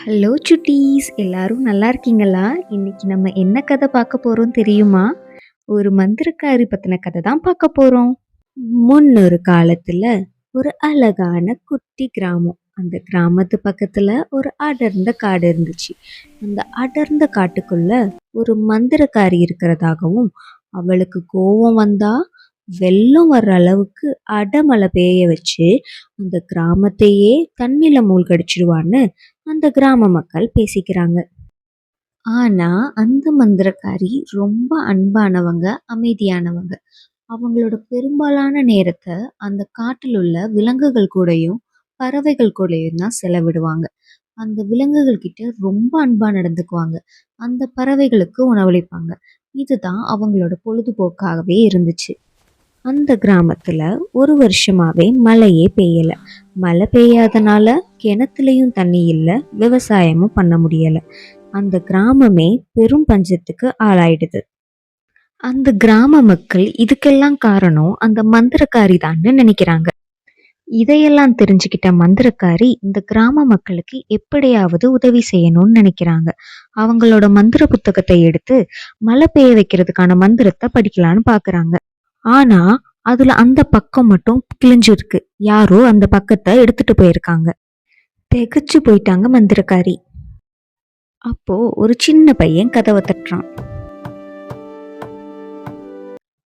Hello சுட்டீஸ்! எல்லாரும் நல்லா இருக்கீங்களா? இன்னைக்கு நம்ம என்ன கதை பார்க்க போறோம் தெரியுமா? ஒரு மந்திரக்காரி பத்தின கதை தான் பார்க்க போறோம். முன்னொரு காலத்துல ஒரு அழகான குட்டி கிராமம். அந்த கிராமத்து பக்கத்துல ஒரு அடர்ந்த காடு இருந்துச்சு. அந்த அடர்ந்த காட்டுக்குள்ள ஒரு மந்திரக்காரி இருக்கிறதாகவும், அவளுக்கு கோவம் வந்தா வெள்ளம் வர்ற அளவுக்கு அடமழை பெய்ய வச்சு அந்த கிராமத்தையே தண்ணில மூழ்கடிச்சிடுவான்னு அந்த கிராம மக்கள் பேசிக்கிறாங்க. ஆனா அந்த மந்திரக்காரி ரொம்ப அன்பானவங்க, அமைதியானவங்க. அவங்களோட பெரும்பாலான நேரத்த அந்த காட்டில் உள்ள விலங்குகள் கூடயும், பறவைகள் கூடயும் தான் செலவிடுவாங்க. அந்த விலங்குகள் கிட்ட ரொம்ப அன்பா நடந்துக்குவாங்க. அந்த பறவைகளுக்கு உணவளிப்பாங்க. இதுதான் அவங்களோட பொழுதுபோக்காகவே இருந்துச்சு. அந்த கிராமத்துல ஒரு வருஷமாவே மழையே பெய்யல. மழை பெய்யாதனால கிணத்துலயும் தண்ணி இல்ல, விவசாயமும் பண்ண முடியல. அந்த கிராமமே பெரும் பஞ்சத்துக்கு ஆளாயிடுது. அந்த கிராம மக்கள் இதுக்கெல்லாம் காரணம் அந்த மந்திரக்காரி தான்னு நினைக்கிறாங்க. இதையெல்லாம் தெரிஞ்சுக்கிட்ட மந்திரக்காரி இந்த கிராம மக்களுக்கு எப்படியாவது உதவி செய்யணும்னு நினைக்கிறாங்க. அவங்களோட மந்திர புத்தகத்தை எடுத்து மழை பெய்ய வைக்கிறதுக்கான மந்திரத்தை படிக்கலான்னு பாக்குறாங்க. ஆனா அதுல அந்த பக்கம் மட்டும் கிழிஞ்சிருக்கு. யாரோ அந்த பக்கத்தை எடுத்துட்டு போயிருக்காங்க. திகைச்சு போயிட்டாங்க மந்திரக்காரி. அப்போ ஒரு சின்ன பையன் கதவை தட்டுறான்.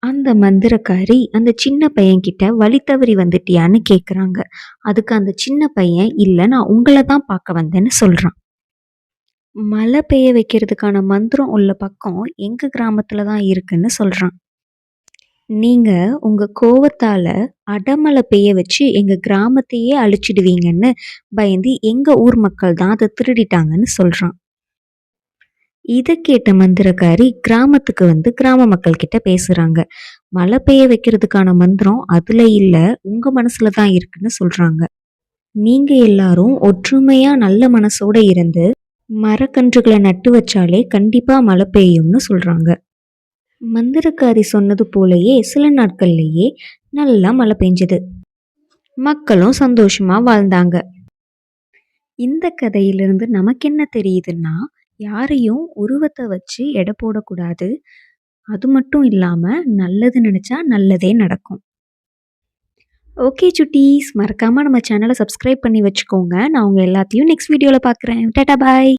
அந்த மந்திரக்காரி அந்த சின்ன பையன் கிட்ட வழி தவறி வந்துட்டியான்னு கேக்குறாங்க. அதுக்கு அந்த சின்ன பையன், இல்ல நான் உங்களை தான் பார்க்க வந்தேன்னு சொல்றான். மழை பெய்ய வைக்கிறதுக்கான மந்திரம் உள்ள பக்கம் எங்க கிராமத்துல தான் இருக்குன்னு சொல்றான். நீங்க உங்க கோவத்தால அடமழை பெய்ய வச்சு எங்க கிராமத்தையே அழிச்சிடுவீங்கன்னு பயந்து எங்க ஊர் மக்கள் தான் அதை திருடிட்டாங்கன்னு சொல்றான். இதை கேட்ட மந்திரக்காரி கிராமத்துக்கு வந்து கிராம மக்கள் கிட்ட பேசுறாங்க. மழை பெய்ய வைக்கிறதுக்கான மந்திரம் அதுல இல்ல, உங்க மனசுல தான் இருக்குன்னு சொல்றாங்க. நீங்க எல்லாரும் ஒற்றுமையா நல்ல மனசோட இருந்து மரக்கன்றுகளை நட்டு வச்சாலே கண்டிப்பா மழை பெய்யும்னு சொல்றாங்க. மந்திரக்காரி சொன்னது போலயே சில நாட்கள்லயே நல்லா மழை பெஞ்சது. மக்களும் சந்தோஷமா வாழ்ந்தாங்க. இந்த கதையிலிருந்து நமக்கு என்ன தெரியுதுன்னா, யாரையும் உருவத்தை வச்சு எடை போடக்கூடாது. அது மட்டும் இல்லாம நல்லது நினைச்சா நல்லதே நடக்கும். ஓகே சுட்டீஸ், மறக்காம நம்ம சேனலை சப்ஸ்கிரைப் பண்ணி வச்சுக்கோங்க. நான் உங்க எல்லாத்தையும் நெக்ஸ்ட் வீடியோல பார்க்குறேன். டாடா பாய்.